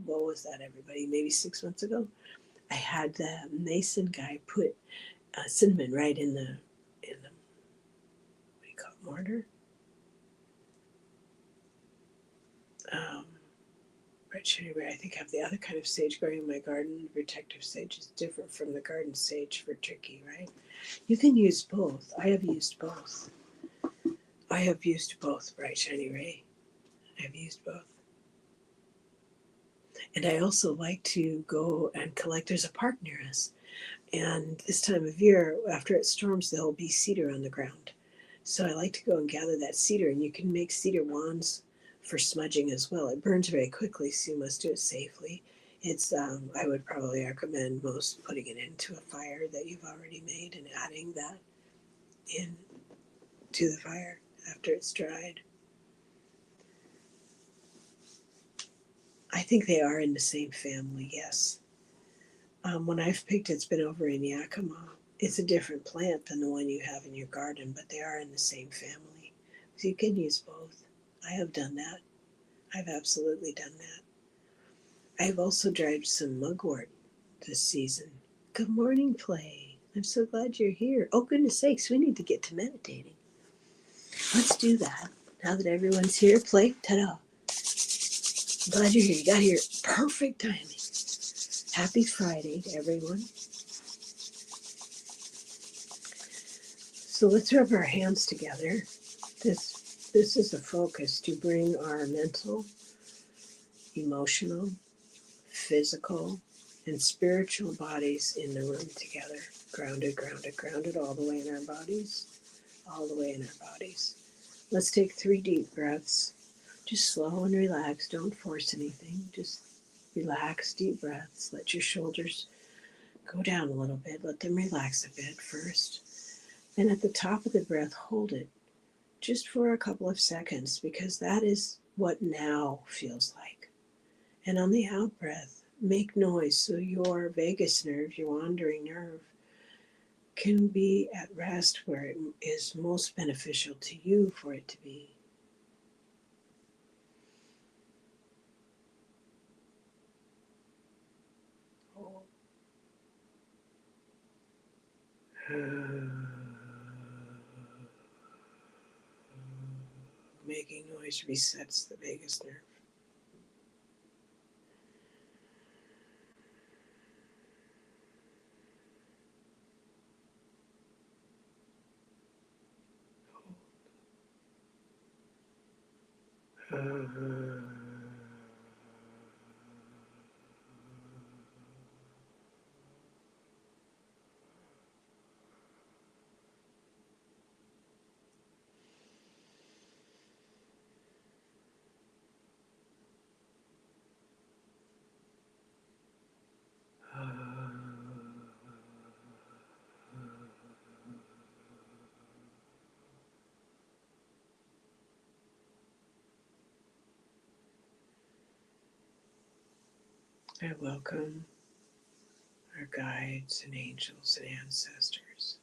A: what was that, everybody? Maybe 6 months ago, I had the mason guy put cinnamon right in the what do you call it, mortar? Red cherry red. I think I have the other kind of sage growing in my garden. The protective sage is different from the garden sage for turkey, right? You can use both. I have used both. Bright Shiny Ray. I've used both. And I also like to go and collect. There's a park near us. And this time of year, after it storms, there'll be cedar on the ground. So I like to go and gather that cedar. And you can make cedar wands for smudging as well. It burns very quickly, so you must do it safely. It's I would probably recommend most putting it into a fire that you've already made and adding that in to the fire after it's dried. I think they are in the same family, yes. When I've picked, it's been over in Yakima. It's a different plant than the one you have in your garden, but they are in the same family. So you can use both. I have done that. I've absolutely done that. I've also dried some mugwort this season. Good morning, Play. I'm so glad you're here. Oh, goodness sakes, we need to get to meditating. Let's do that. Now that everyone's here, Play, ta-da. I'm glad you're here. You got here perfect timing. Happy Friday to everyone. So let's rub our hands together. This is a focus to bring our mental, emotional, physical, and spiritual bodies in the room together. Grounded, grounded, grounded all the way in our bodies. All the way in our bodies. Let's take 3 deep breaths. Just slow and relax. Don't force anything. Just relax, deep breaths. Let your shoulders go down a little bit. Let them relax a bit first. And at the top of the breath, hold it just for a couple of seconds, because that is what now feels like. And on the out breath, make noise so your vagus nerve, your wandering nerve, can be at rest where it is most beneficial to you for it to be. Making noise resets the vagus nerve. I welcome our guides and angels and ancestors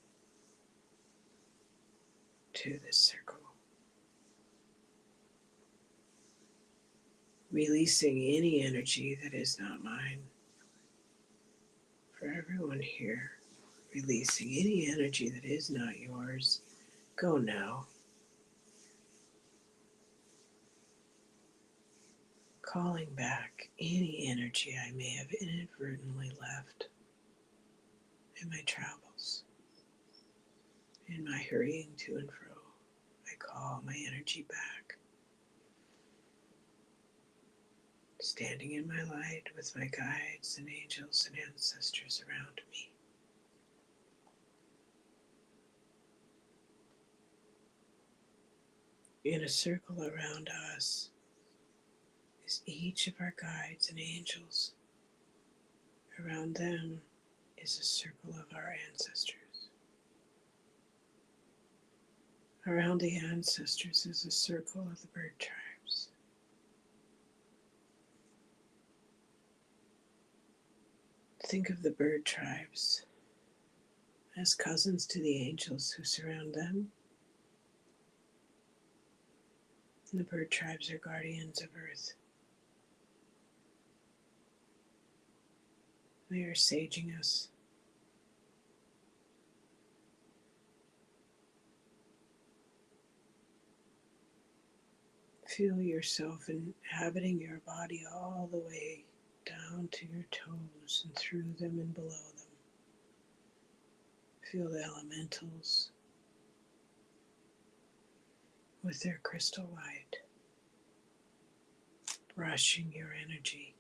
A: to this circle, releasing any energy that is not mine. For everyone here, releasing any energy that is not yours. Go now. Calling back any energy I may have inadvertently left in my travels, in my hurrying to and fro. I call my energy back. Standing in my light with my guides and angels and ancestors around me. In a circle around us is each of our guides and angels. Around them is a circle of our ancestors. Around the ancestors is a circle of the bird tribes. Think of the bird tribes as cousins to the angels who surround them. And the bird tribes are guardians of Earth. They are saging us. Feel yourself inhabiting your body all the way down to your toes and through them and below them. Feel the elementals with their crystal light, brushing your energy,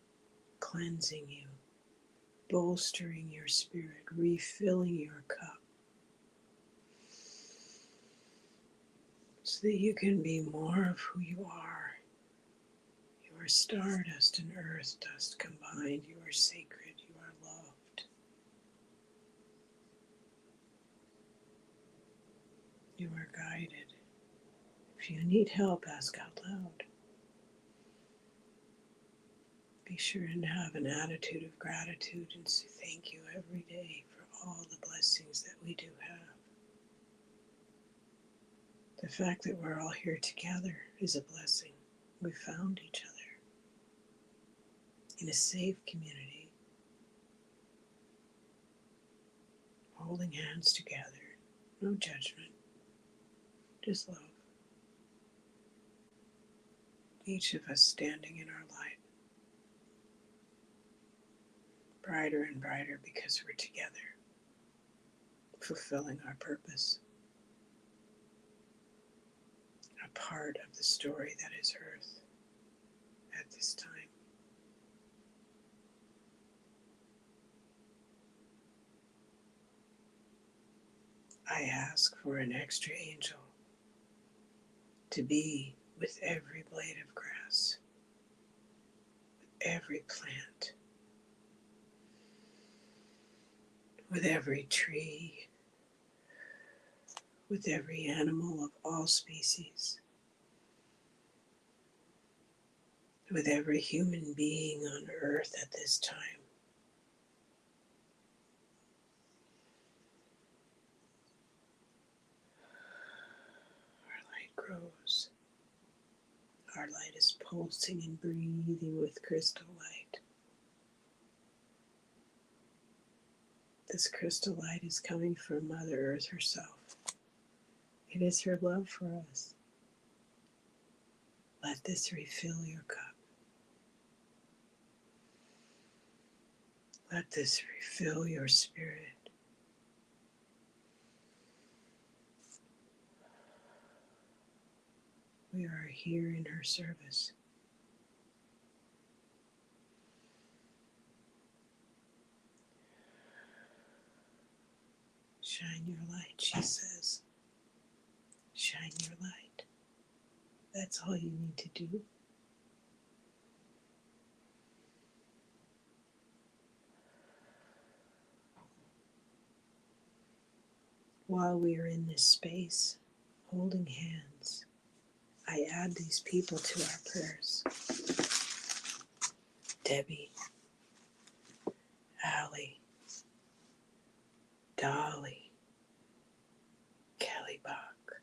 A: cleansing you, bolstering your spirit, refilling your cup, so that you can be more of who you are. You are stardust and earth dust combined. You are sacred. You are loved. You are guided. If you need help, ask out loud. Be sure and have an attitude of gratitude and say thank you every day for all the blessings that we do have. The fact that we're all here together is a blessing. We found each other in a safe community, holding hands together, no judgment, just love. Each of us standing in our light, brighter and brighter because we're together, fulfilling our purpose, a part of the story that is Earth at this time. I ask for an extra angel to be with every blade of grass, with every plant, with every tree, with every animal of all species, with every human being on earth at this time. Our light grows. Our light is pulsing and breathing with crystal light. This crystal light is coming from Mother Earth herself. It is her love for us. Let this refill your cup. Let this refill your spirit. We are here in her service. Shine your light, she says. Shine your light. That's all you need to do. While we are in this space, holding hands, I add these people to our prayers. Debbie, Allie, Dolly, Kelly Bach,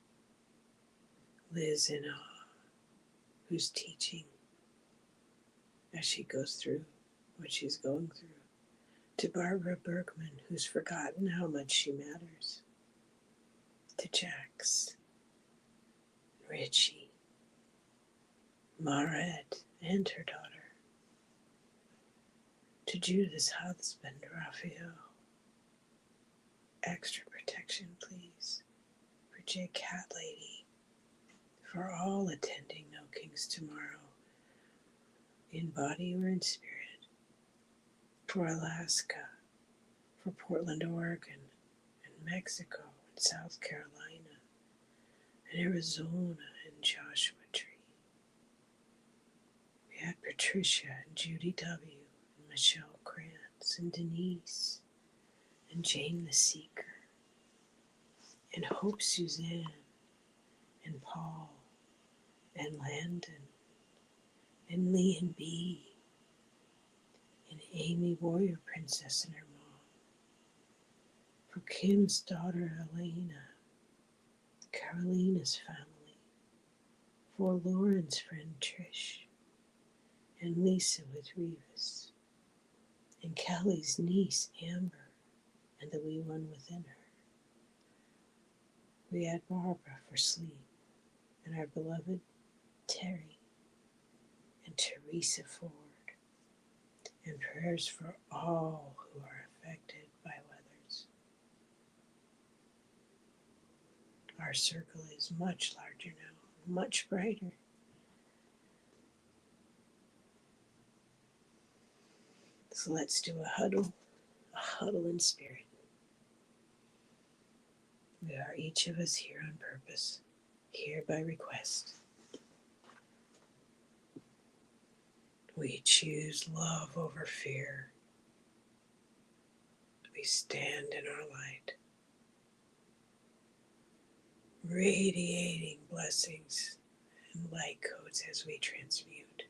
A: Liz in awe, who's teaching as she goes through what she's going through, to Barbara Bergman, who's forgotten how much she matters, to Jax, Richie, Maret and her daughter, to Judith's husband, Raphael. Extra protection, please, for J. Cat Lady, for all attending No Kings tomorrow, in body or in spirit, for Alaska, for Portland, Oregon, and Mexico, and South Carolina, and Arizona, and Joshua Tree. We had Patricia and Judy W. and Michelle Krantz and Denise and Jane the Seeker and Hope Suzanne and Paul and Landon and Lee and B and Amy Warrior Princess and her mom, for Kim's daughter Elena, Carolina's family, for Lauren's friend Trish and Lisa with Revis, and Kelly's niece Amber and the wee one within her. We had Barbara for sleep, and our beloved Terry and Teresa Ford, and prayers for all who are affected by weathers. Our circle is much larger now, much brighter. So let's do a huddle in spirit. We are each of us here on purpose, here by request. We choose love over fear. We stand in our light. radiating blessings and light codes as we transmute.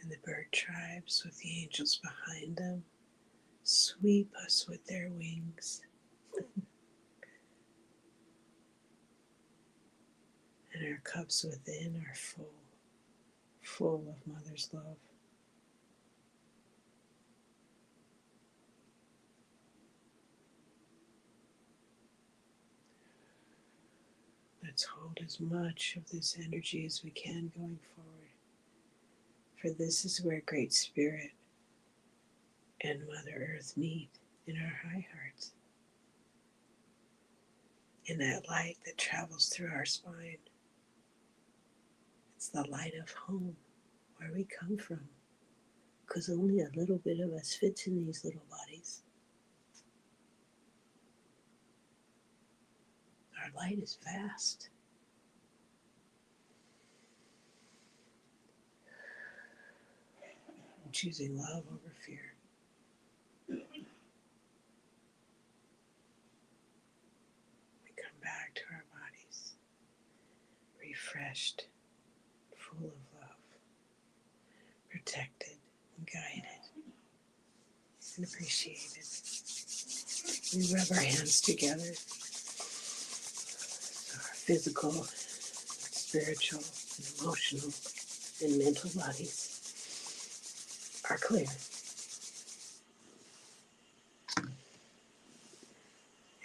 A: And the bird tribes with the angels behind them sweep us with their wings. And our cups within are full, full of Mother's love. Let's hold as much of this energy as we can going forward. For this is where Great Spirit and Mother Earth meet in our high hearts. In that light that travels through our spine. It's the light of home, where we come from. Because only a little bit of us fits in these little bodies. Our light is vast. I'm choosing love over fear. We come back to our bodies, refreshed, full of love, protected and guided and appreciated. We rub our hands together. Our physical, spiritual, and emotional, and mental bodies are clear.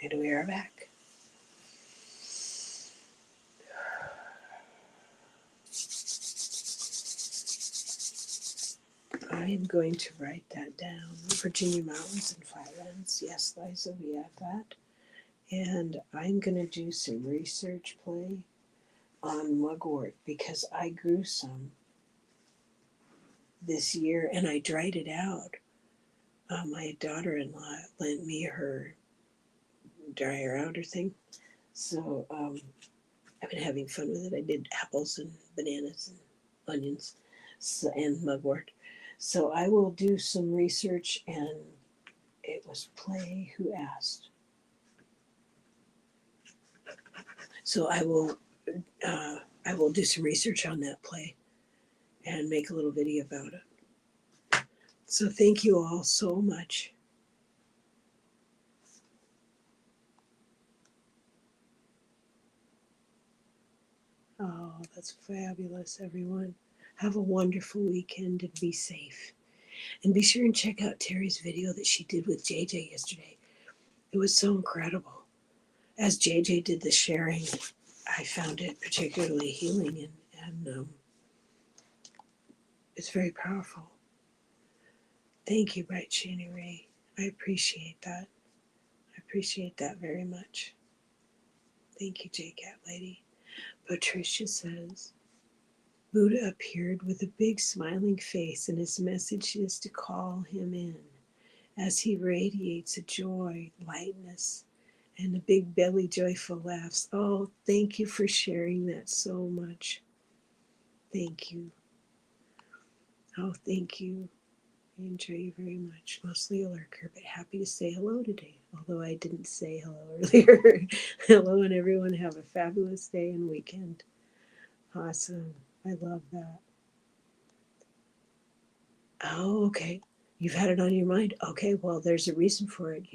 A: And we are back. I am going to write that down. Virginia Mountains and Flatlands. Yes, Liza, we have that. And I'm going to do some research play on mugwort because I grew some this year and I dried it out. My daughter-in-law lent me her dryer outer thing. So I've been having fun with it. I did apples and bananas and onions and mugwort. So I will do some research, and it was Play who asked. So I will do some research on that play and make a little video about it. So thank you all so much. Oh, that's fabulous, everyone. Have a wonderful weekend and be safe. And be sure and check out Terry's video that she did with JJ yesterday. It was so incredible. As JJ did the sharing, I found it particularly healing and it's very powerful. Thank you, Bright Shani Ray. I appreciate that. I appreciate that very much. Thank you, J-Cat Lady. Patricia says, Buddha appeared with a big smiling face, and his message is to call him in as he radiates a joy, lightness, and a big belly joyful laughs. Oh, thank you for sharing that so much. Thank you. Oh, thank you. I enjoy you very much. Mostly a lurker, but happy to say hello today. Although I didn't say hello earlier. Hello, and everyone have a fabulous day and weekend. Awesome. I love that. Oh, okay. You've had it on your mind. Okay, well, there's a reason for it,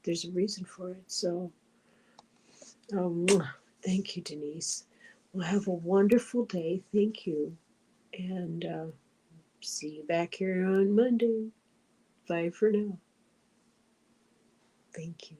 A: There's a reason for it. So, thank you, Denise. Well, have a wonderful day. Thank you. And see you back here on Monday. Bye for now. Thank you.